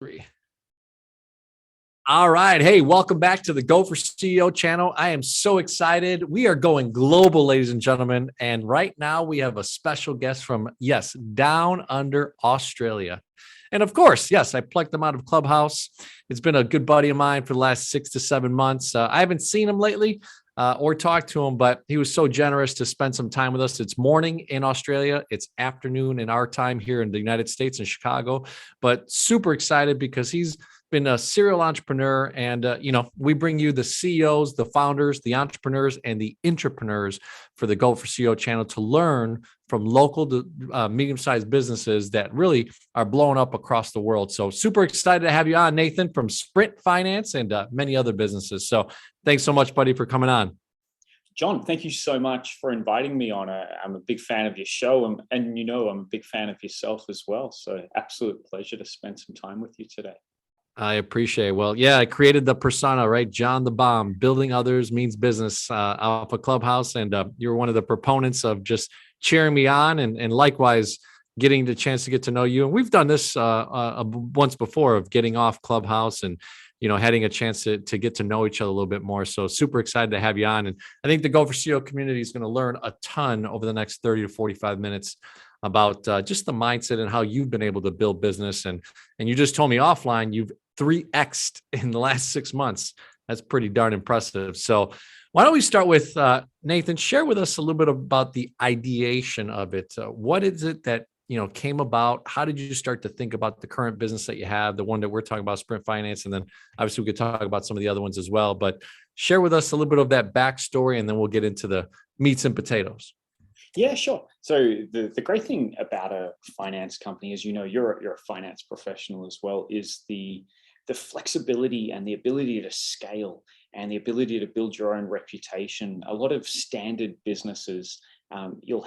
Three. All right. Hey, welcome back to the Go for CEO channel. I am so excited. We are going global, ladies and gentlemen. And right now we have a special guest from, yes, down under Australia. And of course, yes, I plucked them out of Clubhouse. It's been a good buddy of mine for the last 6 to 7 months. I haven't seen him lately or talked to him, but he was so generous to spend some time with us. It's morning in Australia. It's afternoon in our time here in the United States in Chicago, but super excited because he's been a serial entrepreneur. And, we bring you the CEOs, the founders, the entrepreneurs, and the intrapreneurs for the Go for CEO channel to learn from local to medium-sized businesses that really are blowing up across the world. So super excited to have you on, Nathan, from Sprint Finance and many other businesses. So thanks so much, buddy, for coming on. John, thank you so much for inviting me on. I'm a big fan of your show, and I'm a big fan of yourself as well. So absolute pleasure to spend some time with you today. I appreciate it. Well, yeah, I created the persona, right? John the Bomb, building others means business off a Clubhouse. And you were one of the proponents of just cheering me on and likewise getting the chance to get to know you. And we've done this once before of getting off Clubhouse and, having a chance to get to know each other a little bit more. So super excited to have you on. And I think the Go for CEO community is going to learn a ton over the next 30 to 45 minutes about just the mindset and how you've been able to build business. And you just told me offline, you've 3x'd in the last 6 months. That's pretty darn impressive. So why don't we start with Nathan, share with us a little bit about the ideation of it. What is it that, came about? How did you start to think about the current business that you have, the one that we're talking about, Sprint Finance? And then obviously we could talk about some of the other ones as well, but share with us a little bit of that backstory and then we'll get into the meats and potatoes. Yeah, sure. So the great thing about a finance company is, you're a finance professional as well, is the flexibility and the ability to scale and the ability to build your own reputation. A lot of standard businesses, you'll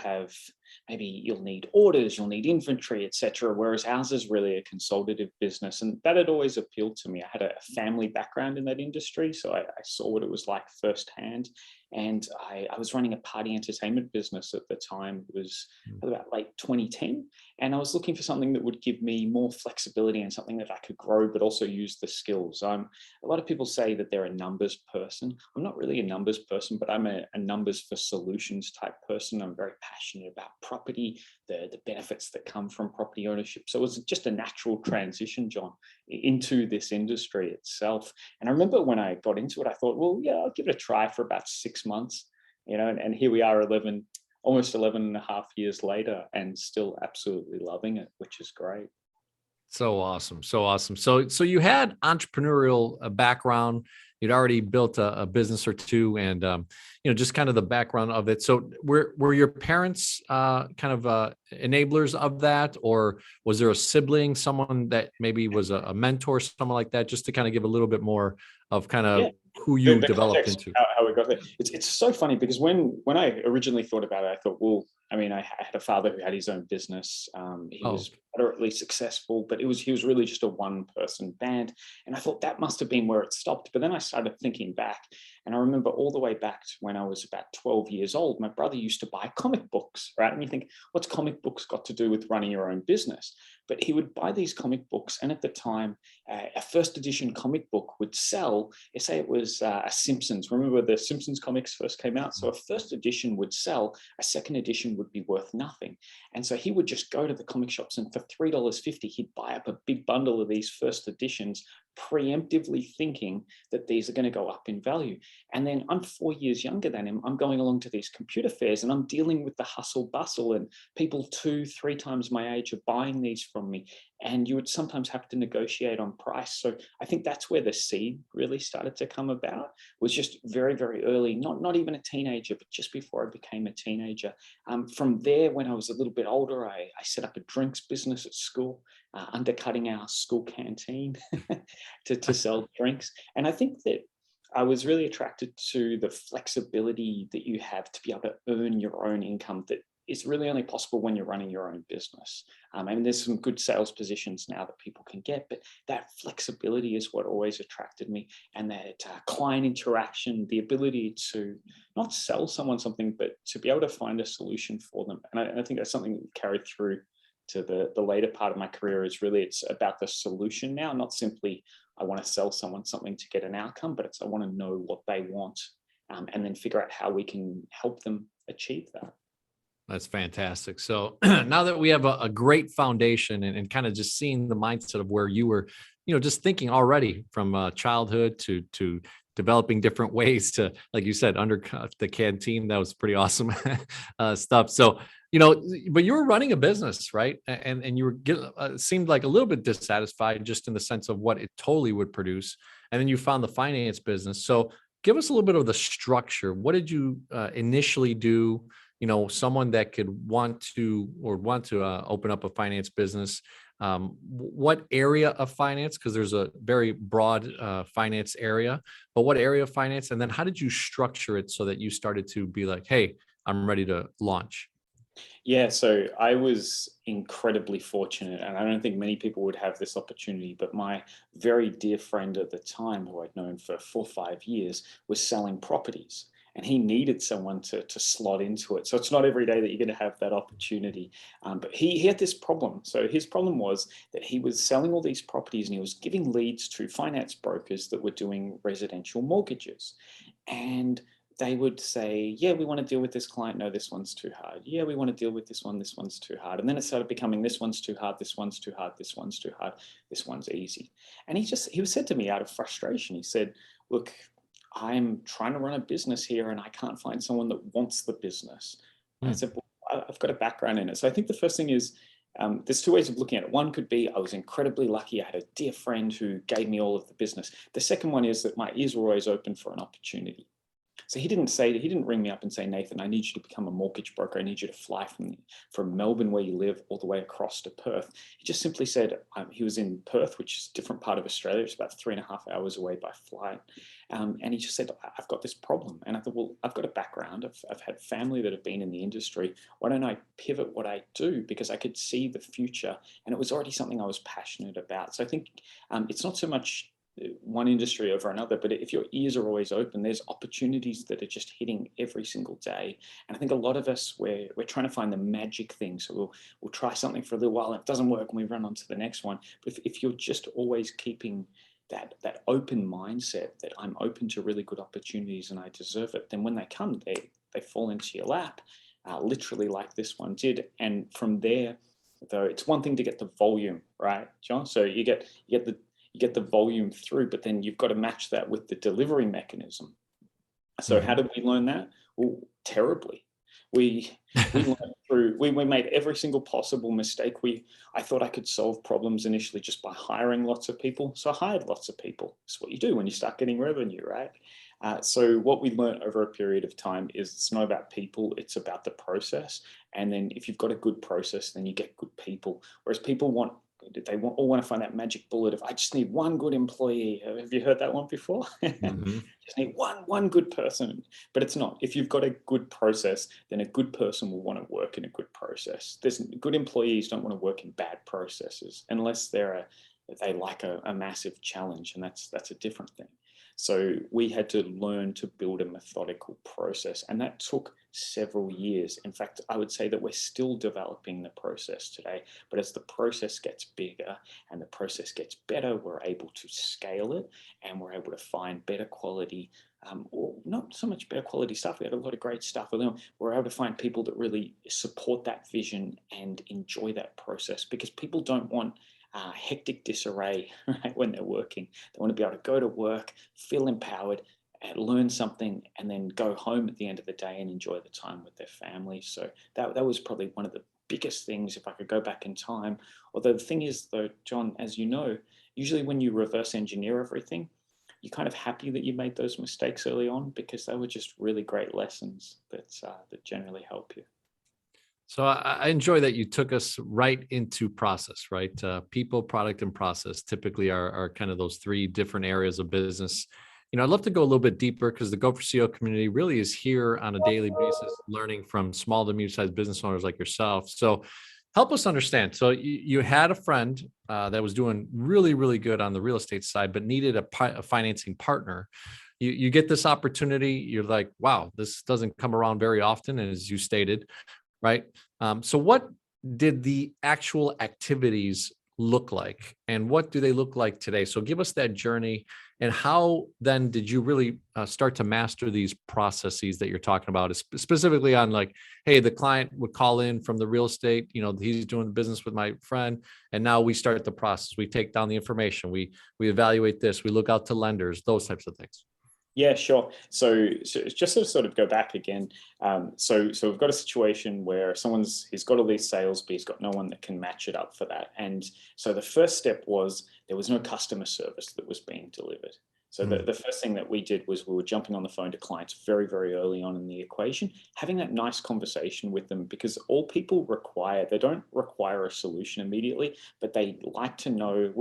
need orders, you'll need inventory, etc. Whereas ours is really a consultative business, and that had always appealed to me. I had a family background in that industry, so I saw what it was like firsthand. And I was running a party entertainment business at the time. It was about late 2010. And I was looking for something that would give me more flexibility and something that I could grow, but also use the skills. A lot of people say that they're a numbers person. I'm not really a numbers person, but I'm a numbers for solutions type person. I'm very passionate about property, the benefits that come from property ownership. So it was just a natural transition, John, into this industry itself. And I remember when I got into it, I thought, well, yeah, I'll give it a try for about 6 months, and here we are almost 11 and a half years later and still absolutely loving it, which is great. So awesome. So awesome. So you had entrepreneurial background. You'd already built a business or two and, just kind of the background of it. So were your parents kind of enablers of that? Or was there a sibling, someone that maybe was a mentor, someone like that, just to kind of give a little bit more of kind of who you developed into? How we got there. It's so funny because when I originally thought about it, I thought, well, I had a father who had his own business. He was moderately successful, but he was really just a one-person band. And I thought that must have been where it stopped. But then I started thinking back, and I remember all the way back to when I was about 12 years old, my brother used to buy comic books, right? And you think, what's comic books got to do with running your own business? But he would buy these comic books, and at the time, a first edition comic book would sell, say it was a Simpsons. Remember the Simpsons comics first came out? So a first edition would sell, a second edition would be worth nothing. And so he would just go to the comic shops, and for $3.50, he'd buy up a big bundle of these first editions, preemptively thinking that these are going to go up in value. And then I'm 4 years younger than him. I'm going along to these computer fairs and I'm dealing with the hustle bustle, and people 2-3 times my age are buying these from me. And you would sometimes have to negotiate on price. So I think that's where the seed really started to come about, was just very, very early, not even a teenager, but just before I became a teenager. From there, when I was a little bit older, I set up a drinks business at school, undercutting our school canteen to sell drinks. And I think that I was really attracted to the flexibility that you have to be able to earn your own income that is really only possible when you're running your own business. There's some good sales positions now that people can get, but that flexibility is what always attracted me. And that client interaction, the ability to not sell someone something, but to be able to find a solution for them. And I think that's something that carried through to the later part of my career is really, it's about the solution now, not simply I want to sell someone something to get an outcome, but it's I want to know what they want, and then figure out how we can help them achieve that. That's fantastic. So now that we have a great foundation and kind of just seeing the mindset of where you were, just thinking already from childhood to developing different ways to, like you said, undercut the canteen. That was pretty awesome stuff. So, but you were running a business, right? And you were seemed like a little bit dissatisfied just in the sense of what it totally would produce. And then you found the finance business. So give us a little bit of the structure. What did you initially do? Someone that could want to open up a finance business, what area of finance, because there's a very broad finance area, but what area of finance, and then how did you structure it so that you started to be like, hey, I'm ready to launch? Yeah, so I was incredibly fortunate, and I don't think many people would have this opportunity. But my very dear friend at the time, who I'd known for 4 or 5 years, was selling properties, and he needed someone to slot into it. So it's not every day that you're going to have that opportunity. But he had this problem. So his problem was that he was selling all these properties, and he was giving leads to finance brokers that were doing residential mortgages, and they would say, yeah, we want to deal with this client. No, this one's too hard. Yeah, we want to deal with this one. This one's too hard. And then it started becoming, this one's too hard. This one's too hard. This one's too hard. This one's easy. And he was said to me out of frustration, he said, look, I'm trying to run a business here and I can't find someone that wants the business. And I Hmm. said, well, I've got a background in it. So I think the first thing is, there's two ways of looking at it. One could be I was incredibly lucky. I had a dear friend who gave me all of the business. The second one is that my ears were always open for an opportunity. So he didn't ring me up and say, Nathan, I need you to become a mortgage broker. I need you to fly from Melbourne, where you live, all the way across to Perth. He just simply said, he was in Perth, which is a different part of Australia. It's about 3.5 hours away by flight. And he just said, I've got this problem. And I thought, well, I've got a background. I've had family that have been in the industry. Why don't I pivot what I do? Because I could see the future, and it was already something I was passionate about. So I think it's not so much one industry over another, but if your ears are always open, there's opportunities that are just hitting every single day. And I think a lot of us, we're trying to find the magic thing. So we'll try something for a little while and it doesn't work and we run on to the next one. But if you're just always keeping that open mindset, that I'm open to really good opportunities and I deserve it, then when they come, they fall into your lap, literally like this one did. And from there, though, it's one thing to get the volume, right, John? So you get the volume through, but then you've got to match that with the delivery mechanism. So how Mhm. did we learn that? Well, terribly. We learned through, we made every single possible mistake. I thought I could solve problems initially just by hiring lots of people. So I hired lots of people. It's what you do when you start getting revenue, right? So what we learned over a period of time is it's not about people, it's about the process. And then if you've got a good process, then you get good people. Whereas people all want to find that magic bullet of, I just need one good employee. Have you heard that one before? Mhm. Just need one good person. But it's not. If you've got a good process, then a good person will want to work in a good process. There's good employees don't want to work in bad processes unless they like a massive challenge, and that's a different thing. So we had to learn to build a methodical process, and that took several years. In fact, I would say that we're still developing the process today, but as the process gets bigger and the process gets better, we're able to scale it and we're able to find better quality, or not so much better quality stuff. We had a lot of great stuff with them. We're able to find people that really support that vision and enjoy that process, because people don't want hectic disarray, right, when they're working. They want to be able to go to work, feel empowered, and learn something, and then go home at the end of the day and enjoy the time with their family. So that was probably one of the biggest things if I could go back in time. Although the thing is, though, John, as you know, usually when you reverse engineer everything, you're kind of happy that you made those mistakes early on, because they were just really great lessons that generally help you. So I enjoy that you took us right into process, right? People, product, and process typically are kind of those three different areas of business. I'd love to go a little bit deeper because the Go for CEO community really is here on a daily basis, learning from small to medium-sized business owners like yourself. So help us understand. So you had a friend that was doing really, really good on the real estate side, but needed a financing partner. You get this opportunity. You're like, wow, this doesn't come around very often, as you stated, right? So what did the actual activities look like, and what do they look like today? So give us that journey, and how then did you really start to master these processes that you're talking about, specifically on like, hey, the client would call in from the real estate, he's doing business with my friend, and now we start the process. We take down the information, we evaluate this, we look out to lenders, those types of things. Yeah, sure. So just to sort of go back again, so we've got a situation where he's got all these sales, but he's got no one that can match it up for that. And so the first step was there was no customer service that was being delivered. So the first thing that we did was we were jumping on the phone to clients very, very early on in the equation, having that nice conversation with them, because all people require, they don't require a solution immediately, but they like to know,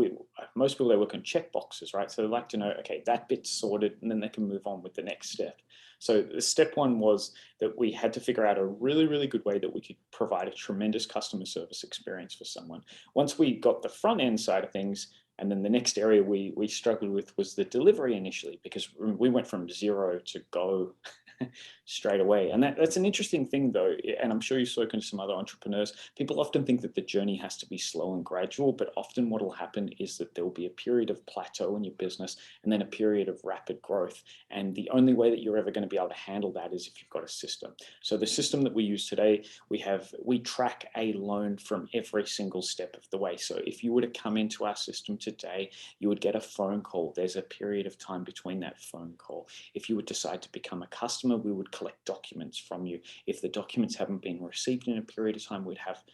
most people, they work on check boxes, right? So they like to know, okay, that bit's sorted, and then they can move on with the next step. So the step one was that we had to figure out a really, really good way that we could provide a tremendous customer service experience for someone. Once we got the front end side of things, and then the next area we struggled with was the delivery initially, because we went from 0 to go straight away. And that's an interesting thing though. And I'm sure you've spoken to some other entrepreneurs. People often think that the journey has to be slow and gradual, but often what will happen is that there will be a period of plateau in your business and then a period of rapid growth. And the only way that you're ever going to be able to handle that is if you've got a system. So the system that we use today, we track a loan from every single step of the way. So if you were to come into our system today, you would get a phone call. There's a period of time between that phone call. If you would decide to become a customer, we would collect documents from you. If the documents haven't been received in a period of time, we'd have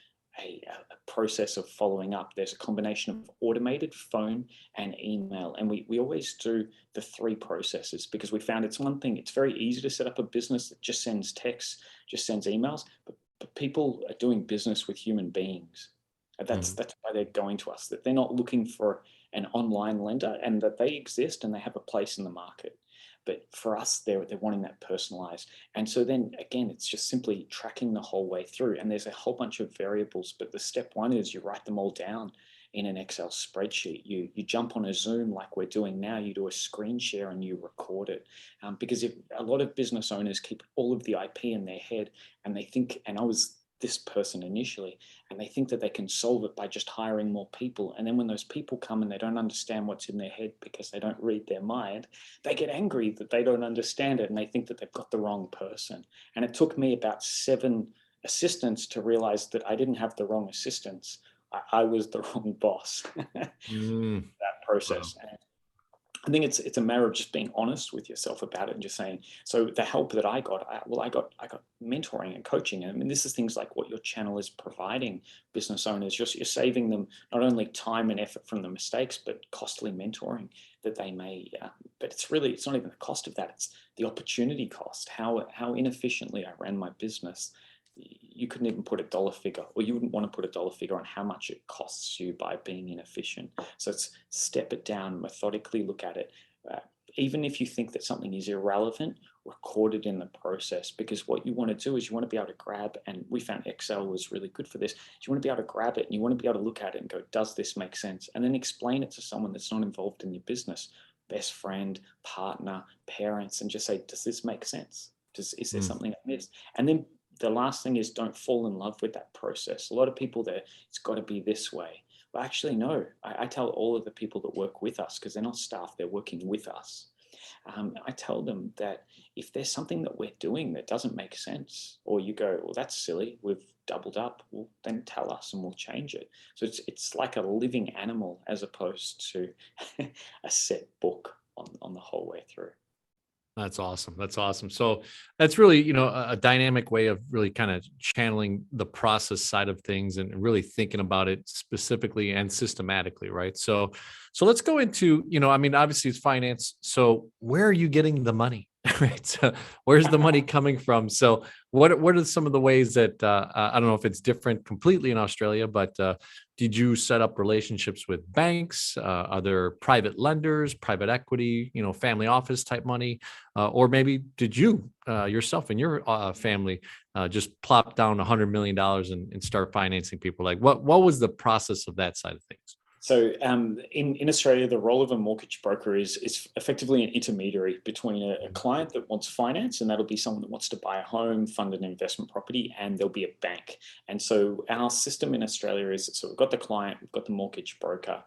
a process of following up. There's a combination of automated, phone, and email. And we always do the 3 processes, because we found it's one thing, it's very easy to set up a business that just sends texts, just sends emails, but people are doing business with human beings. That's why they're going to us, that they're not looking for an online lender, and that they exist and they have a place in the market. But for us, they're wanting that personalized. And so then again, it's just simply tracking the whole way through. And there's a whole bunch of variables, but the step one is you write them all down in an Excel spreadsheet. You jump on a Zoom like we're doing now, you do a screen share and you record it. Because if a lot of business owners keep all of the IP in their head, and they think, and I was this person initially, and they think that they can solve it by just hiring more people. And then when those people come and they don't understand what's in their head because they don't read their mind, they get angry that they don't understand it, and they think that they've got the wrong person. And it took me about 7 assistants to realize that I didn't have the wrong assistants. I was the wrong boss. That process. Wow. I think it's a matter of just being honest with yourself about it and just saying, so the help that I got, I got mentoring and coaching. I mean, this is things like what your channel is providing business owners. You're saving them not only time and effort from the mistakes, but costly mentoring that they may, but it's not even the cost of that. It's the opportunity cost, how inefficiently I ran my business. You couldn't even put a dollar figure, or you wouldn't want to put a dollar figure on how much it costs you by being inefficient. So it's step it down, methodically look at it. Even if you think that something is irrelevant, record it in the process, because what you want to do is you want to be able to grab, and we found Excel was really good for this. You want to be able to grab it and you want to be able to look at it and go, does this make sense? And then explain it to someone that's not involved in your business, best friend, partner, parents, and just say, does this make sense? Is there something I missed? And then the last thing is, don't fall in love with that process. A lot of people there, it's got to be this way. Well, actually, no. I tell all of the people that work with us, because they're not staff, they're working with us. I tell them that if there's something that we're doing that doesn't make sense, or you go, well, that's silly, we've doubled up, well, then tell us and we'll change it. So it's like a living animal as opposed to a set book on the whole way through. That's awesome. That's awesome. So that's really, a dynamic way of really kind of channeling the process side of things and really thinking about it specifically and systematically, right? So let's go into, I mean, obviously it's finance. So where are you getting the money? Right. So where's the money coming from? So what are some of the ways that I don't know if it's different completely in Australia, but did you set up relationships with banks, other private lenders, private equity, family office type money, or maybe did you yourself and your family just plop down $100 million and start financing people? Like what was the process of that side of things? So in Australia, the role of a mortgage broker is effectively an intermediary between a client that wants finance, and that'll be someone that wants to buy a home, fund an investment property, and there'll be a bank. And so our system in Australia is, so we've got the client, we've got the mortgage broker,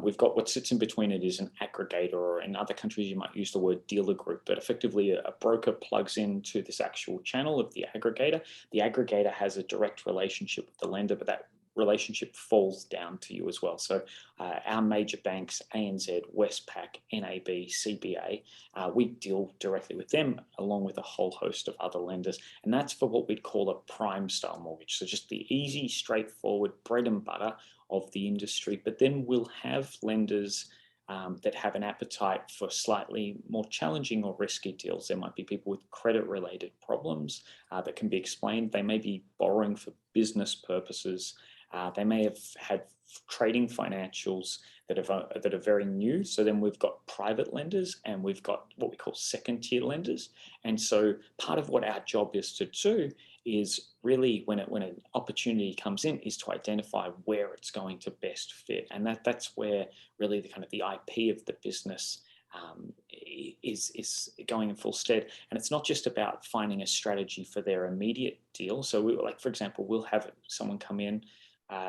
we've got what sits in between it is an aggregator, or in other countries you might use the word dealer group, but effectively a broker plugs into this actual channel of the aggregator. The aggregator has a direct relationship with the lender, but that relationship falls down to you as well. So our major banks, ANZ, Westpac, NAB, CBA, we deal directly with them along with a whole host of other lenders. And that's for what we'd call a prime style mortgage. So just the easy, straightforward bread and butter of the industry. But then we'll have lenders that have an appetite for slightly more challenging or risky deals. There might be people with credit related problems that can be explained. They may be borrowing for business purposes. They may have had trading financials that are very new. So then we've got private lenders and we've got what we call second tier lenders. And so part of what our job is to do is really when an opportunity comes in is to identify where it's going to best fit. And that's where really the kind of the IP of the business is going in full stead. And it's not just about finding a strategy for their immediate deal. So we, like, for example, we'll have someone come in,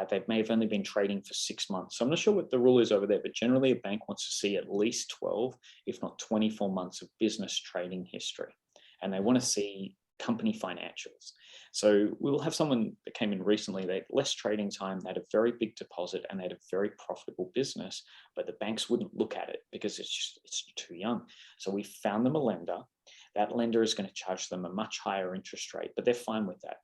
they may have only been trading for 6 months. So I'm not sure what the rule is over there, but generally a bank wants to see at least 12, if not 24 months of business trading history. And they want to see company financials. So we will have someone that came in recently, they had less trading time, they had a very big deposit, and they had a very profitable business, but the banks wouldn't look at it because it's too young. So we found them a lender. That lender is going to charge them a much higher interest rate, but they're fine with that,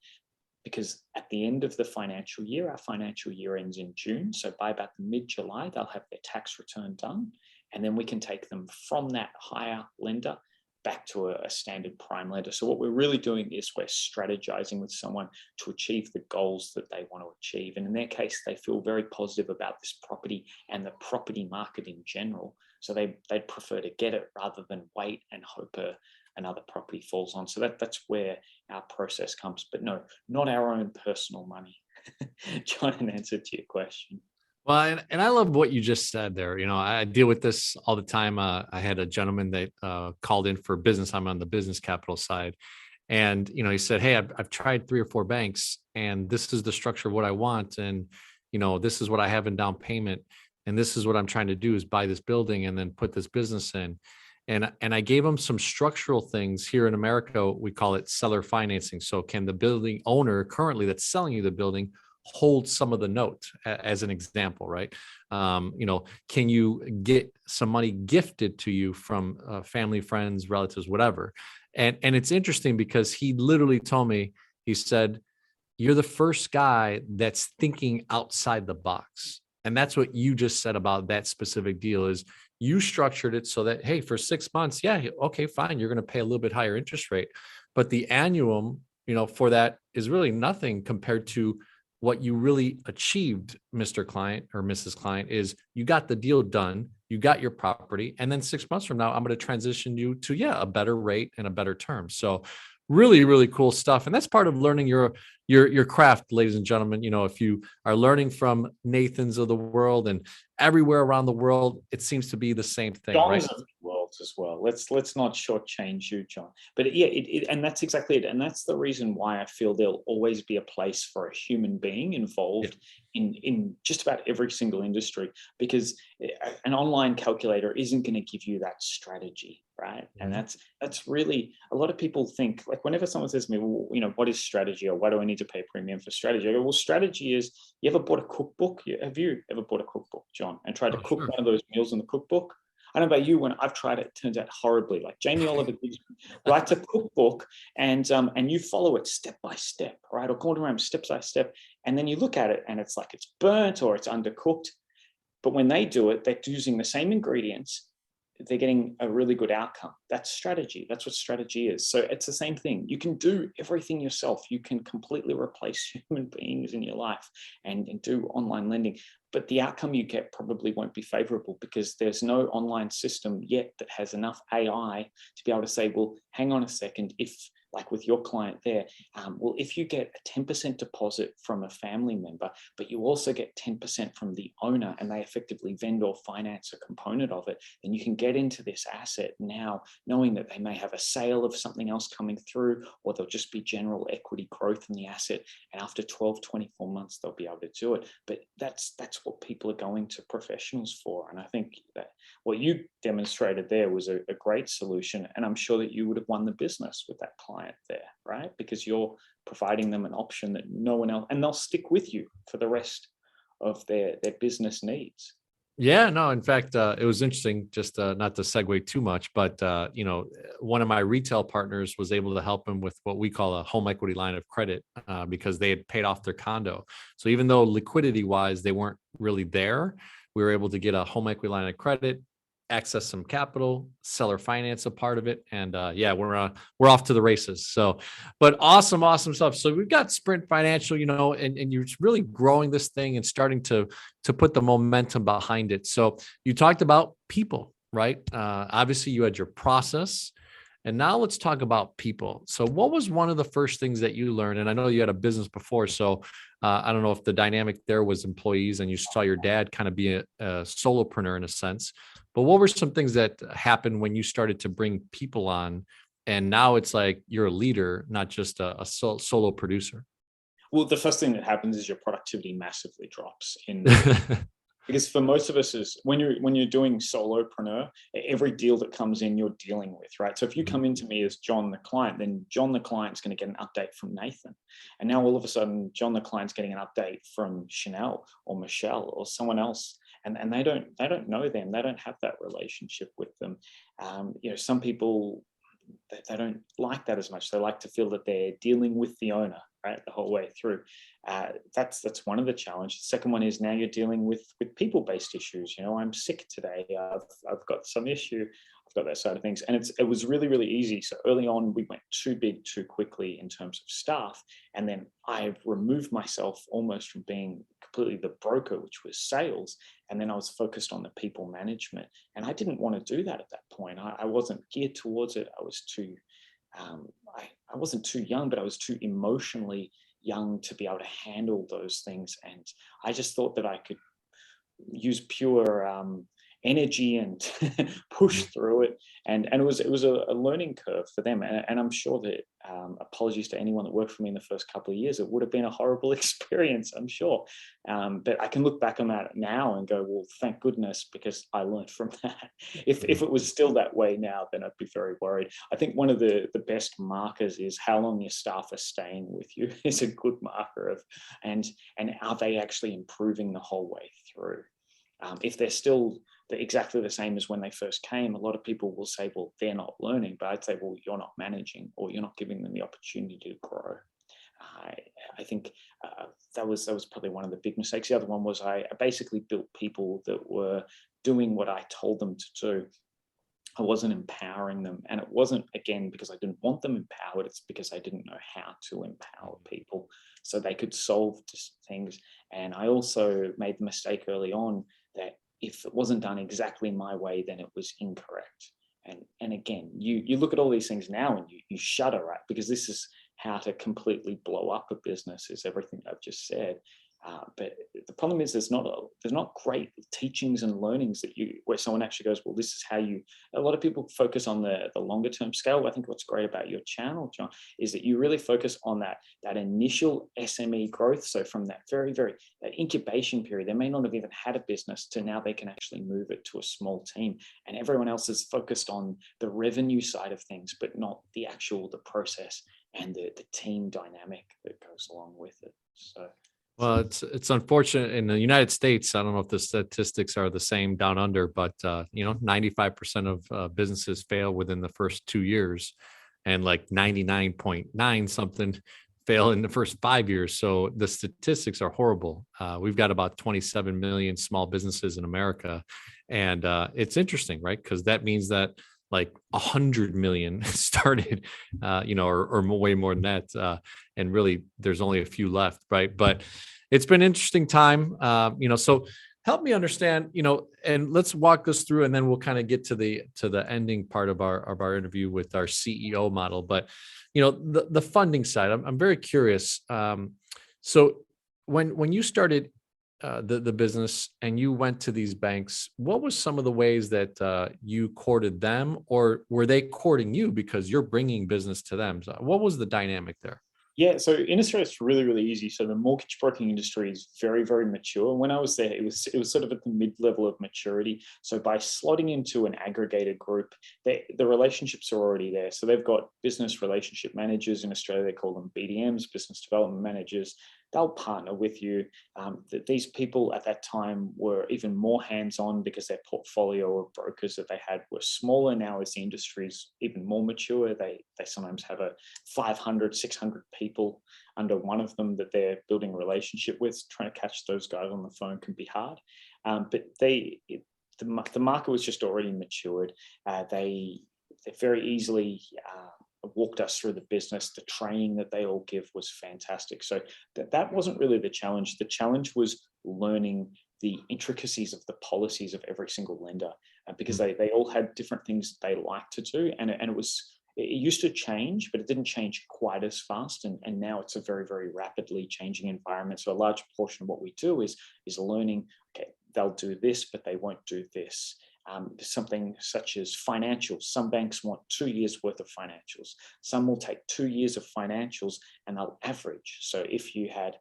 because at the end of the financial year, our financial year ends in June. So by about mid-July, they'll have their tax return done. And then we can take them from that higher lender back to a standard prime lender. So what we're really doing is we're strategizing with someone to achieve the goals that they want to achieve. And in their case, they feel very positive about this property and the property market in general. So they'd prefer to get it rather than wait and hope another property falls on. So that's where our process comes. But no, not our own personal money. John, in answer to your question. Well, and I love what you just said there. You know, I deal with this all the time. I had a gentleman that called in for business. I'm on the business capital side. And, you know, he said, hey, I've tried 3 or 4 banks and this is the structure of what I want. And, you know, this is what I have in down payment. And this is what I'm trying to do is buy this building and then put this business in. And I gave him some structural things. Here in America, we call it seller financing. So can the building owner currently that's selling you the building hold some of the note, as an example, right? You know, can you get some money gifted to you from family, friends, relatives, whatever? And it's interesting because he literally told me, he said, you're the first guy that's thinking outside the box. And that's what you just said about that specific deal is you structured it so that, hey, for 6 months, yeah, okay, fine. You're going to pay a little bit higher interest rate, but the annual, you know, for that is really nothing compared to what you really achieved, Mr. Client or Mrs. Client, is you got the deal done, you got your property, and then 6 months from now, I'm going to transition you to, a better rate and a better term. So really, really cool stuff. And that's part of learning your craft, ladies and gentlemen. You know, if you are learning from Nathans of the world and everywhere around the world, it seems to be the same thing, John's right? of the world as well. Let's not shortchange you, John. But yeah, and that's exactly it. And that's the reason why I feel there'll always be a place for a human being involved in just about every single industry, because an online calculator isn't going to give you that strategy, right? And that's really, a lot of people think, like, whenever someone says to me, well, you know, what is strategy, or why do I need to pay a premium for strategy? I go, well, strategy is, you ever bought a cookbook? Have you ever bought a cookbook, John, and tried to cook one of those meals in the cookbook? I don't know about you, when I've tried it, it turns out horribly. Like Jamie Oliver writes a cookbook and you follow it step by step, right? Or Gordon Ramsay step by step. And then you look at it and it's like it's burnt or it's undercooked. But when they do it, they're using the same ingredients. They're getting a really good outcome. That's strategy. That's what strategy is. So it's the same thing. You can do everything yourself. You can completely replace human beings in your life and do online lending. But the outcome you get probably won't be favorable, because there's no online system yet that has enough AI to be able to say, well, hang on a second, if like with your client there, well, if you get a 10% deposit from a family member, but you also get 10% from the owner, and they effectively vendor finance a component of it, then you can get into this asset now, knowing that they may have a sale of something else coming through, or there'll just be general equity growth in the asset. And after 12, 24 months, they'll be able to do it. But that's what people are going to professionals for. And I think that what you demonstrated there was a great solution. And I'm sure that you would have won the business with that client there, right? Because you're providing them an option that no one else, and they'll stick with you for the rest of their business needs. Yeah, no, in fact, it was interesting, just not to segue too much, but one of my retail partners was able to help him with what we call a home equity line of credit because they had paid off their condo. So even though liquidity wise, they weren't really there, we were able to get a home equity line of credit, access some capital, seller finance a part of it, and yeah, we're off to the races. So, but awesome stuff. So we've got Sprint Financial, and you're really growing this thing and starting to put the momentum behind it. So you talked about people, right? Obviously, you had your process. And now let's talk about people. So what was one of the first things that you learned? And I know you had a business before, so I don't know if the dynamic there was employees and you saw your dad kind of be a solopreneur in a sense, but what were some things that happened when you started to bring people on and now it's like you're a leader, not just a solo producer? Well, the first thing that happens is your productivity massively drops because for most of us is when you're doing solopreneur, every deal that comes in you're dealing with, right? So if you come into me as John the client, then John the client's going to get an update from Nathan, and now all of a sudden John the client's getting an update from Chanel or Michelle or someone else, and they don't know them, they don't have that relationship with them. Some people, they don't like that as much. They like to feel that they're dealing with the owner, right, the whole way through. That's one of the challenges. The second one is now you're dealing with people-based issues. I'm sick today. I've got some issue. I've got that side of things, and it was really, really easy. So early on, we went too big too quickly in terms of staff, and then I removed myself almost from being completely the broker, which was sales, and then I was focused on the people management. And I didn't want to do that at that point. I wasn't geared towards it. I was too I wasn't too young, but I was too emotionally young to be able to handle those things. And I just thought that I could use pure energy and push through it. And it was a learning curve for them. And I'm sure that apologies to anyone that worked for me in the first couple of years, it would have been a horrible experience, I'm sure. But I can look back on that now and go, well, thank goodness, because I learned from that. If it was still that way now, then I'd be very worried. I think one of the best markers is how long your staff are staying with you is a good marker of, and are they actually improving the whole way through? If they're still exactly the same as when they first came, a lot of people will say, well, they're not learning, but I'd say, well, you're not managing, or you're not giving them the opportunity to grow. I think that was probably one of the big mistakes. The other one was I basically built people that were doing what I told them to do. I wasn't empowering them. And it wasn't, again, because I didn't want them empowered. It's because I didn't know how to empower people so they could solve things. And I also made the mistake early on that if it wasn't done exactly my way, then it was incorrect. And again, you look at all these things now and you shudder, right? Because this is how to completely blow up a business, is everything I've just said. But the problem is there's not great teachings and learnings where someone actually goes, well, this is how you. A lot of people focus on the longer term scale. I think what's great about your channel, John, is that you really focus on that initial SME growth. So from that very, very that incubation period, they may not have even had a business to now they can actually move it to a small team, and everyone else is focused on the revenue side of things, but not the process and the team dynamic that goes along with it. So. Well, it's unfortunate in the United States. I don't know if the statistics are the same down under, but 95% of businesses fail within the first 2 years, and like 99.9 something fail in the first 5 years. So the statistics are horrible. We've got about 27 million small businesses in America, and it's interesting, right? Because that means that like 100 million started, or way more than that. And really there's only a few left, right? But it's been an interesting time. So help me understand, and let's walk this through, and then we'll kind of get to the ending part of our interview with our CEO model. But the funding side, I'm very curious. So when you started the business and you went to these banks, what was some of the ways that you courted them, or were they courting you because you're bringing business to them? So what was the dynamic there? Yeah, so in Australia, it's really, really easy. So the mortgage broking industry is very, very mature. When I was there, it was sort of at the mid-level of maturity. So by slotting into an aggregated group, the relationships are already there. So they've got business relationship managers in Australia. They call them BDMs, business development managers. They'll partner with you. These people at that time were even more hands-on because their portfolio of brokers that they had were smaller. Now, as the industry is even more mature, they sometimes have a 500, 600 people under one of them that they're building a relationship with. Trying to catch those guys on the phone can be hard. But the market was just already matured. They very easily walked us through the business. The training that they all give was fantastic. So that wasn't really the challenge. The challenge was learning the intricacies of the policies of every single lender, because they all had different things they liked to do, and it used to change, but it didn't change quite as fast. And now it's a very, very rapidly changing environment. So a large portion of what we do is learning, okay, they'll do this, but they won't do this. Something such as financials. Some banks want 2 years worth of financials. Some will take 2 years of financials and they'll average. So if you had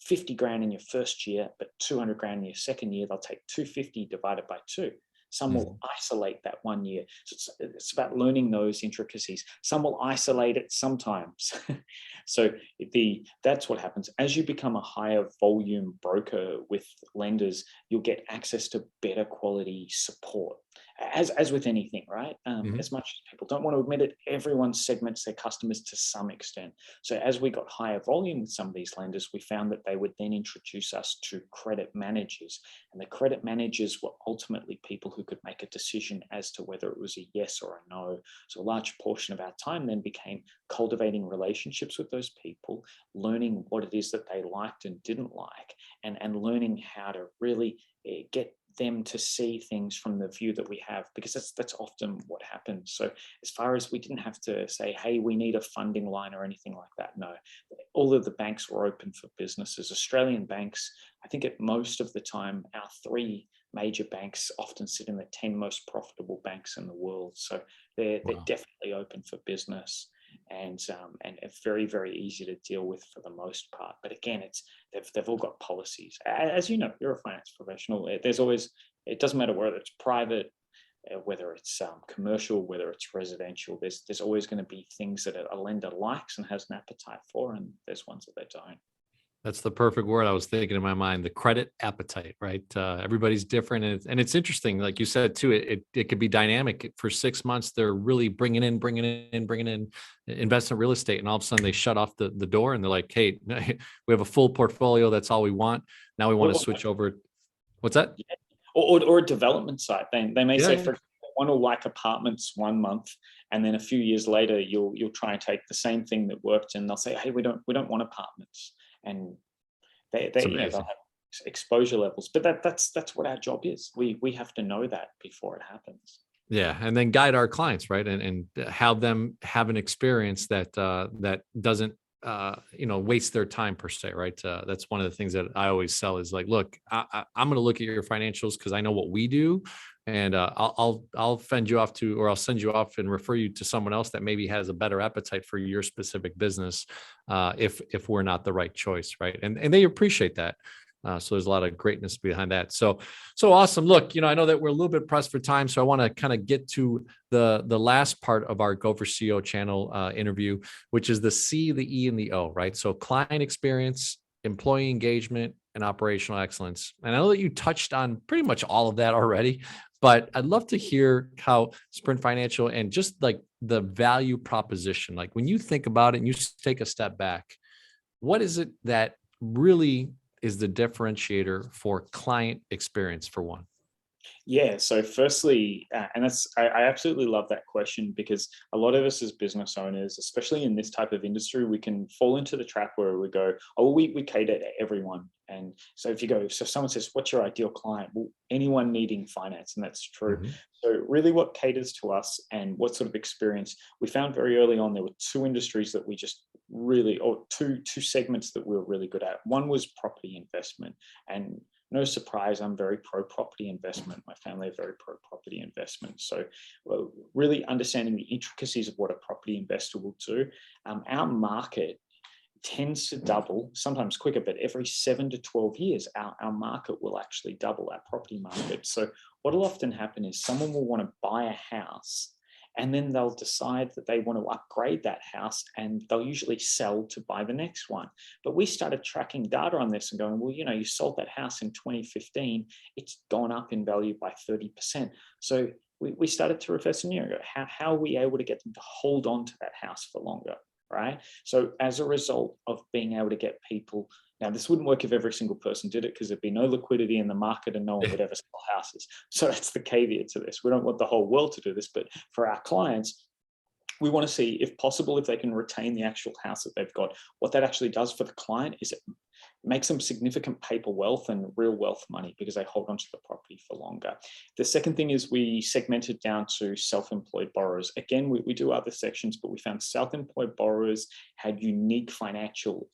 50 grand in your first year, but 200 grand in your second year, they'll take 250 divided by 2. Some will isolate that 1 year. So it's about learning those intricacies. Some will isolate it sometimes. So that's what happens. As you become a higher volume broker with lenders, you'll get access to better quality support. As with anything, right? As much as people don't want to admit it, everyone segments their customers to some extent. So as we got higher volume with some of these lenders, we found that they would then introduce us to credit managers. And the credit managers were ultimately people who could make a decision as to whether it was a yes or a no. So a large portion of our time then became cultivating relationships with those people, learning what it is that they liked and didn't like, and learning how to really get them to see things from the view that we have, because that's often what happens. So as far as we didn't have to say, hey, we need a funding line or anything like that, no. All of the banks were open for businesses. Australian banks, I think at most of the time, our 3 major banks often sit in the 10 most profitable banks in the world. So they're definitely open for business. And it's very, very easy to deal with for the most part. But again, they've all got policies. As you know, you're a finance professional. There's always, it doesn't matter whether it's private, whether it's commercial, whether it's residential. There's always going to be things that a lender likes and has an appetite for, and there's ones that they don't. That's the perfect word I was thinking in my mind, the credit appetite, right? Everybody's different. And it's interesting. Like you said, too, it could be dynamic. For 6 months. They're really bringing in investment real estate. And all of a sudden they shut off the door and they're like, hey, we have a full portfolio. That's all we want. Now we want to switch over. What's that? Yeah. Or a development site. They may say, for example, one will like apartments 1 month, and then a few years later, you'll try and take the same thing that worked, and they'll say, hey, we don't want apartments. And they'll have exposure levels, but that's what our job is. We have to know that before it happens. Yeah, and then guide our clients, right, and have them have an experience that doesn't waste their time per se, right? That's one of the things that I always sell is like, look, I'm going to look at your financials because I know what we do, and I'll send you off and refer you to someone else that maybe has a better appetite for your specific business, if we're not the right choice, right? And they appreciate that. So there's a lot of greatness behind that. So awesome. Look, I know that we're a little bit pressed for time, so I want to kind of get to the last part of our Go for CEO channel interview, which is the C, the E, and the O, right? So client experience, employee engagement, and operational excellence. And I know that you touched on pretty much all of that already, but I'd love to hear how Sprint Financial and just like the value proposition, like when you think about it and you take a step back, what is it that really is the differentiator for client experience, for one? Yeah. So, firstly, and I absolutely love that question because a lot of us as business owners, especially in this type of industry, we can fall into the trap where we go, "Oh, we cater to everyone." And so, if you go, so someone says, "What's your ideal client?" Well, anyone needing finance, and that's true. Mhm. So, really, what caters to us and what sort of experience we found very early on, there were two industries that we just really, or two segments that we were really good at. One was property investment, and no surprise, I'm very pro property investment. My family are very pro property investment. So, well, really understanding the intricacies of what a property investor will do. Our market tends to double, sometimes quicker, but every 7 to 12 years, our market will actually double, our property market. So, what will often happen is someone will want to buy a house and then they'll decide that they want to upgrade that house and they'll usually sell to buy the next one. But we started tracking data on this and going, well, you sold that house in 2015, it's gone up in value by 30%. So we started to reverse engineer. How are we able to get them to hold on to that house for longer? Right. So as a result of being able to get people, now this wouldn't work if every single person did it because there'd be no liquidity in the market and no one would ever sell houses. So that's the caveat to this. We don't want the whole world to do this, but for our clients, we want to see, if possible, if they can retain the actual house that they've got. What that actually does for the client is it makes them significant paper wealth and real wealth money because they hold onto the property for longer. The second thing is we segmented down to self-employed borrowers. Again, we do other sections, but we found self-employed borrowers had unique financial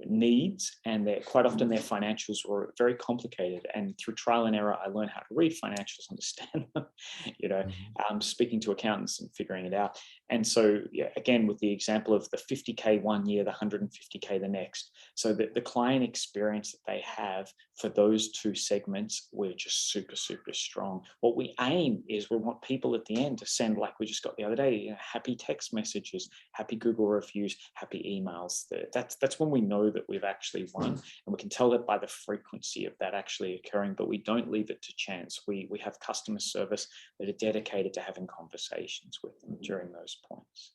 needs, and quite often their financials were very complicated. And through trial and error, I learned how to read financials, understand them, Mhm. speaking to accountants and figuring it out. And so, yeah, again, with the example of the 50K one year, the 150K the next, so that the client experience that they have for those two segments, we're just super, super strong. What we aim is we want people at the end to send, like we just got the other day, happy text messages, happy Google reviews, happy emails. That's when we know that we've actually won, and we can tell that by the frequency of that actually occurring. But we don't leave it to chance. We have customer service that are dedicated to having conversations with them during those points.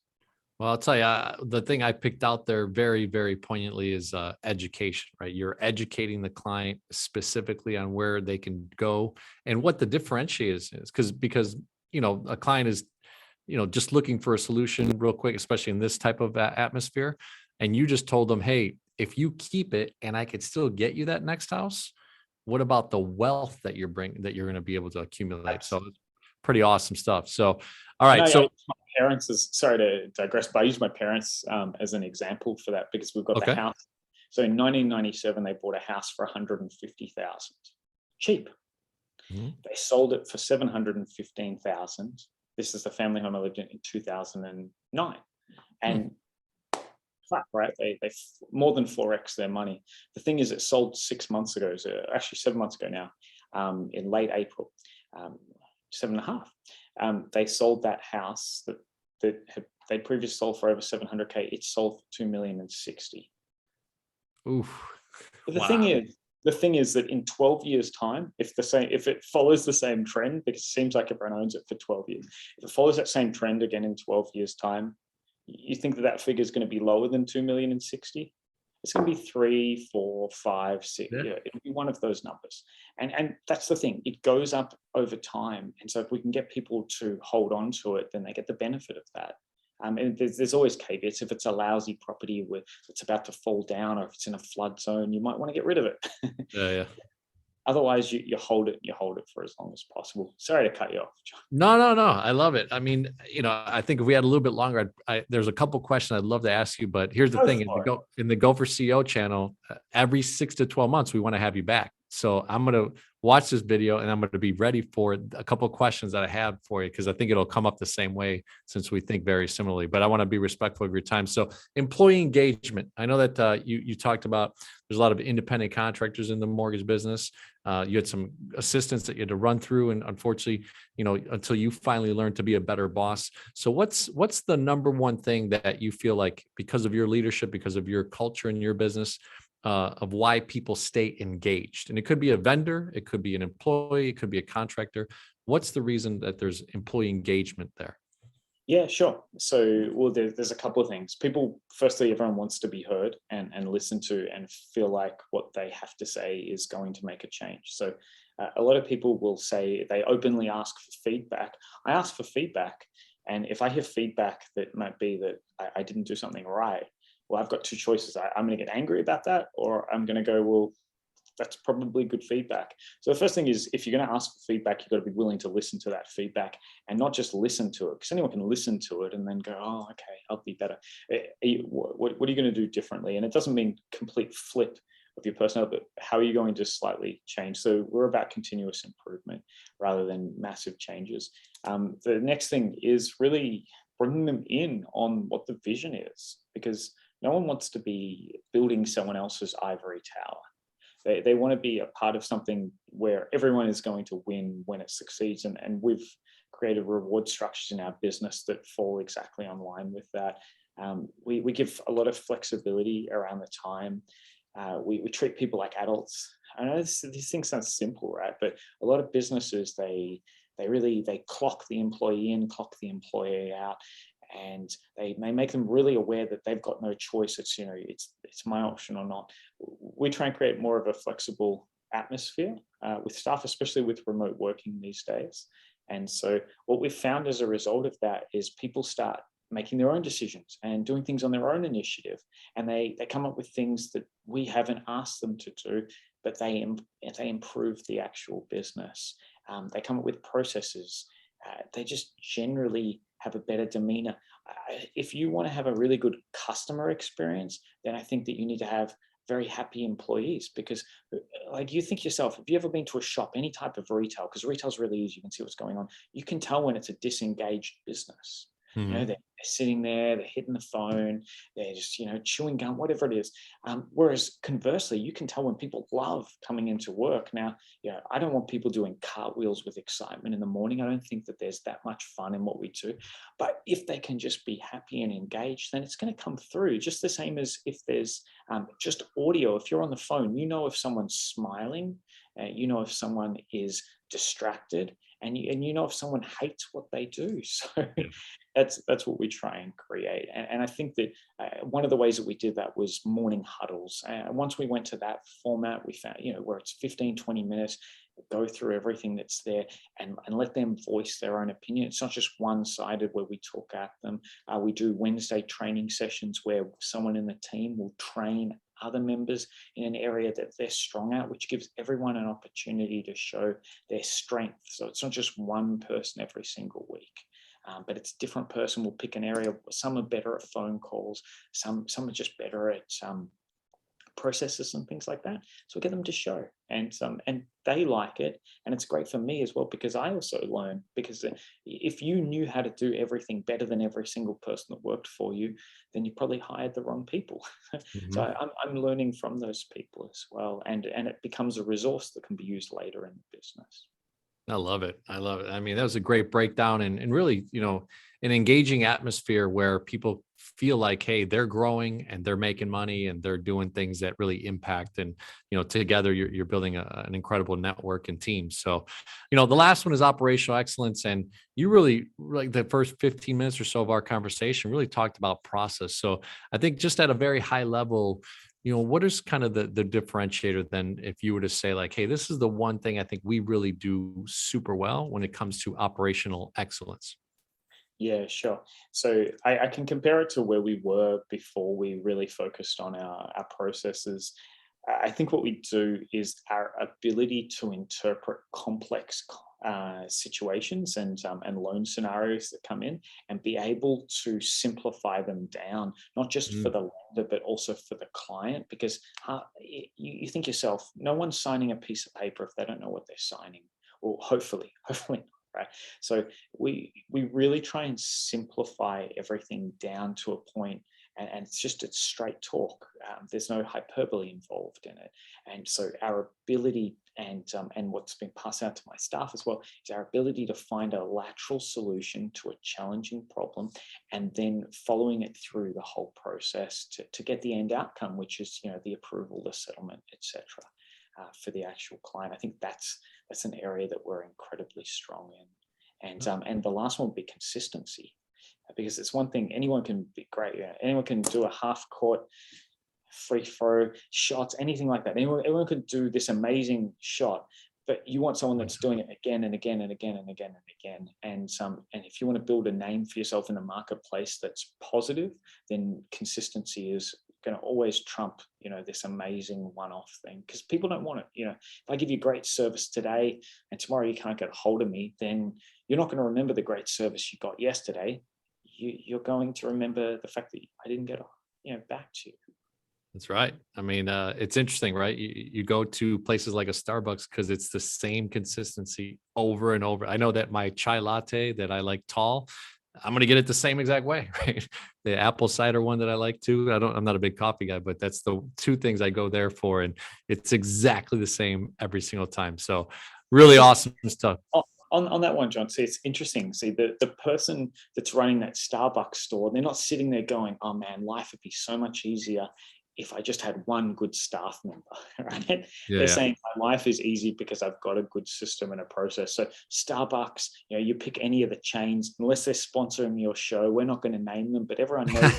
Well, I'll tell you, the thing I picked out there very, very poignantly is education, right? You're educating the client specifically on where they can go and what the differentiators is. Because, a client is, just looking for a solution real quick, especially in this type of atmosphere. And you just told them, hey, if you keep it and I could still get you that next house, what about the wealth that you're going to be able to accumulate? So it's pretty awesome stuff. So, all And right. I So, use my parents as, sorry to digress, but I use my parents as an example for that because we've got the okay. house. So in 1997, they bought a house for 150,000, cheap. Mhm. They sold it for 715,000. This is the family home I lived in 2009, Hmm. and flat, right? They more than 4x their money. The thing is, it sold 6 months ago, so actually 7 months ago now, in late April, um, 7.5. They sold that house they previously sold for over 700K. It sold for 2,060,000. Oof. But Wow. the thing is that in 12 years' time, if it follows the same trend, because it seems like everyone owns it for 12 years, if it follows that same trend again in 12 years' time, you think that figure is going to be lower than 2,060,000? It's going to be 3, 4, 5, 6. Yeah. It'll be one of those numbers. And that's the thing. It goes up over time. And so if we can get people to hold on to it, then they get the benefit of that. And there's always caveats. If it's a lousy property with it's about to fall down, or if it's in a flood zone, you might want to get rid of it. Yeah. Yeah. Otherwise, you hold it. You hold it for as long as possible. Sorry to cut you off, John. No, no, no. I love it. I mean, I think if we had a little bit longer, there's a couple questions I'd love to ask you, but here's the Go thing: for it. in the Go for CEO channel, every 6 to 12 months, we want to have you back. So I'm gonna watch this video and I'm gonna be ready for a couple of questions that I have for you because I think it'll come up the same way since we think very similarly. But I want to be respectful of your time. So employee engagement. I know that you talked about there's a lot of independent contractors in the mortgage business. You had some assistants that you had to run through, and unfortunately, until you finally learn to be a better boss. So what's the number one thing that you feel like because of your leadership, because of your culture in your business, of why people stay engaged? And it could be a vendor, it could be an employee, it could be a contractor. What's the reason that there's employee engagement there? Yeah, sure. So, well, there's a couple of things. People, firstly, everyone wants to be heard and listened to and feel like what they have to say is going to make a change. So, A lot of people will say they openly ask for feedback. I ask for feedback, and if I hear feedback that might be that I didn't do something right, well, I've got two choices. I'm going to get angry about that, or I'm going to go, well, that's probably good feedback. So the first thing is, if you're going to ask for feedback, you've got to be willing to listen to that feedback and not just listen to it, because anyone can listen to it and then go, oh, okay, I'll be better. What are you going to do differently? And it doesn't mean complete flip of your personality, but how are you going to slightly change? So we're about continuous improvement rather than massive changes. The next thing is really bringing them in on what the vision is, because no one wants to be building someone else's ivory tower. They want to be a part of something where everyone is going to win when it succeeds. And we've created reward structures in our business that fall exactly on line with that. We give a lot of flexibility around the time. We treat people like adults. I know these things sound simple, right? But a lot of businesses, they clock the employee in, clock the employee out, and they make them really aware that they've got no choice. It's it's my option or not. We try and create more of a flexible atmosphere with staff, especially with remote working these days. And so what we've found as a result of that is people start making their own decisions and doing things on their own initiative, and they come up with things that we haven't asked them to do, but they improve the actual business. They come up with processes. They just generally have a better demeanor. If you want to have a really good customer experience, then I think that you need to have very happy employees, because like, you think yourself, have you ever been to a shop, any type of retail, because retail is really easy, you can see what's going on. You can tell when it's a disengaged business. They're sitting there, they're hitting the phone, they're just, chewing gum, whatever it is. Whereas conversely, you can tell when people love coming into work. Now, I don't want people doing cartwheels with excitement in the morning. I don't think that there's that much fun in what we do. But if they can just be happy and engaged, then it's going to come through. Just the same as if there's just audio. If you're on the phone, if someone's smiling, if someone is distracted, and if someone hates what they do. So that's what we try and create. And I think that one of the ways that we did that was morning huddles. Once we went to that format, we found, where it's 15, 20 minutes, go through everything that's there and let them voice their own opinion. It's not just one-sided where we talk at them. We do Wednesday training sessions where someone in the team will train other members in an area that they're strong at, which gives everyone an opportunity to show their strength. So it's not just one person every single week. But it's a different person will pick an area. Some are better at phone calls. Some are just better at processes and things like that. So we get them to show, and they like it, and it's great for me as well, because I also learn. Because if you knew how to do everything better than every single person that worked for you, then you probably hired the wrong people. So I'm learning from those people as well, and it becomes a resource that can be used later in the business. I love it. I love it. I mean, that was a great breakdown, and really, an engaging atmosphere where people feel like, hey, they're growing and they're making money and they're doing things that really impact. And, together you're building an incredible network and team. So, the last one is operational excellence. And you really, like, the first 15 minutes or so of our conversation really talked about process. So I think just at a very high level, what is kind of the differentiator then, if you were to say like, hey, this is the one thing I think we really do super well when it comes to operational excellence? Yeah, sure. So I can compare it to where we were before we really focused on our processes. I think what we do is our ability to interpret complex situations and loan scenarios that come in, and be able to simplify them down, not just for the lender, but also for the client. Because you think yourself, no one's signing a piece of paper if they don't know what they're signing. Well, hopefully not, right? So we really try and simplify everything down to a point, and it's straight talk. There's no hyperbole involved in it. And so our ability, and what's been passed out to my staff as well, is our ability to find a lateral solution to a challenging problem, and then following it through the whole process to get the end outcome, which is the approval, the settlement, etc. For the actual client. I think that's an area that we're incredibly strong in. And the last one would be consistency, because it's one thing, anyone can be great. Anyone can do a half court free throw shots, anything like that. Everyone could do this amazing shot, but you want someone that's doing it again and again and again and again and again. And if you want to build a name for yourself in the marketplace that's positive, then consistency is going to always trump, this amazing one-off thing, because people don't want it. If I give you great service today and tomorrow you can't get a hold of me, then you're not going to remember the great service you got yesterday. You're going to remember the fact that I didn't get back to you. That's right. I mean, it's interesting, right? You go to places like a Starbucks because it's the same consistency over and over. I know that my chai latte that I like tall, I'm going to get it the same exact way, right? The apple cider one that I like too. I'm not a big coffee guy, but that's the two things I go there for. And it's exactly the same every single time. So really awesome stuff. On that one, John, see, it's interesting. See, the person that's running that Starbucks store, they're not sitting there going, oh man, life would be so much easier if I just had one good staff member, right? They're saying my life is easy because I've got a good system and a process. So Starbucks, you pick any of the chains, unless they're sponsoring your show, we're not going to name them, but everyone knows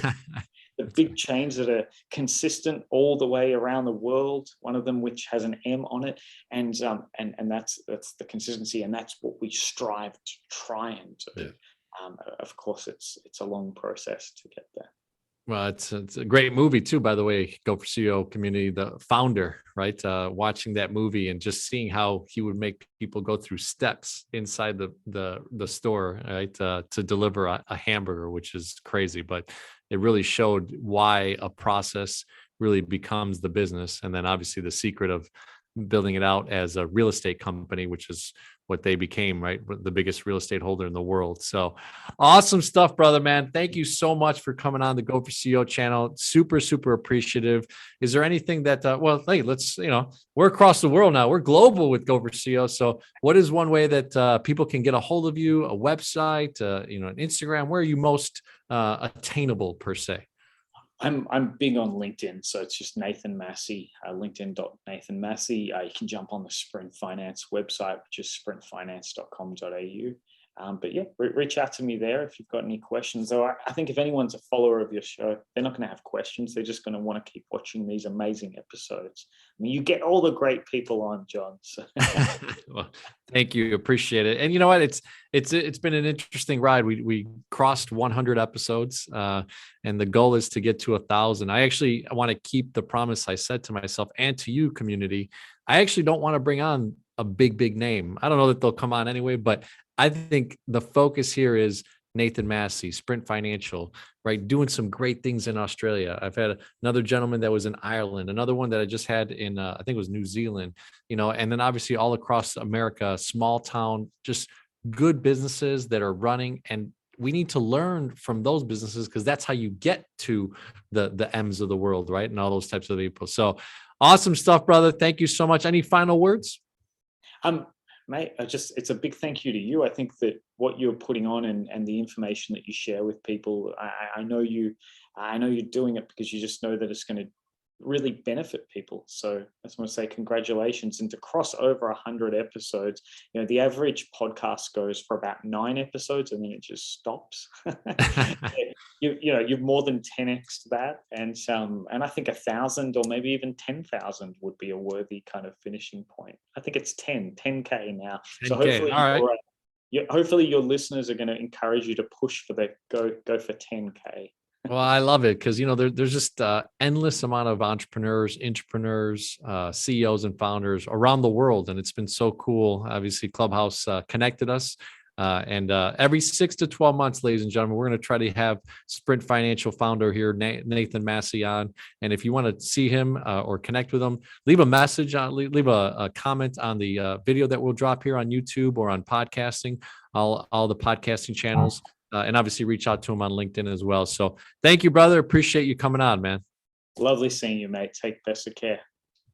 the big chains that are consistent all the way around the world, one of them which has an M on it. And that's the consistency. And that's what we strive to try and do. Of course, it's a long process to get there. Well, it's a great movie too, by the way. Go for CEO community, the founder, right? Watching that movie and just seeing how he would make people go through steps inside the store, right? To deliver a hamburger, which is crazy, but it really showed why a process really becomes the business. And then obviously the secret of building it out as a real estate company, which is what they became, right? The biggest real estate holder in the world. So awesome stuff, brother, man. Thank you so much for coming on the Go for CEO channel. Super, super appreciative. Is there anything that, hey, let's, we're across the world now. We're global with Go for CEO. So what is one way that people can get a hold of you, a website, an Instagram? Where are you most attainable per se? I'm big on LinkedIn, so it's just Nathan Massey, linkedin.nathanmassey. You can jump on the Sprint Finance website, which is sprintfinance.com.au. But yeah, reach out to me there if you've got any questions. So I think if anyone's a follower of your show, they're not going to have questions. They're just going to want to keep watching these amazing episodes. I mean, you get all the great people on, John. So. Well, thank you. Appreciate it. And you know what? It's been an interesting ride. We crossed 100 episodes, and the goal is to get to 1,000. I want to keep the promise I said to myself and to you, community. I actually don't want to bring on a big name. I don't know that they'll come on anyway, but I think the focus here is Nathan Massey, Sprint Financial, right? Doing some great things in Australia. I've had another gentleman that was in Ireland, another one that I just had in, I think it was New Zealand, and then obviously all across America, small town, just good businesses that are running. And we need to learn from those businesses because that's how you get to the M's of the world, right? And all those types of people. So awesome stuff, brother. Thank you so much. Any final words? Mate, it's a big thank you to you. I think that what you're putting on and the information that you share with people, I know you're doing it because you just know that it's going to really benefit people. So I just want to say congratulations. And to cross over 100 episodes, the average podcast goes for about 9 episodes and then it just stops. You've more than 10x that, and I think 1,000 or maybe even 10,000 would be a worthy kind of finishing point. I think it's 10K now. 10K. So hopefully, hopefully your listeners are going to encourage you to push for the go for 10K. Well, I love it because, there's just endless amount of entrepreneurs, CEOs and founders around the world. And it's been so cool. Obviously, Clubhouse connected us. And every 6 to 12 months, ladies and gentlemen, we're going to try to have Sprint Financial founder here, Nathan Massey, on. And if you want to see him or connect with him, leave a message, leave a comment on the video that we'll drop here on YouTube or on podcasting, all the podcasting channels. And obviously reach out to him on LinkedIn as well. So thank you, brother. Appreciate you coming on, man. Lovely seeing you, mate. Take best of care.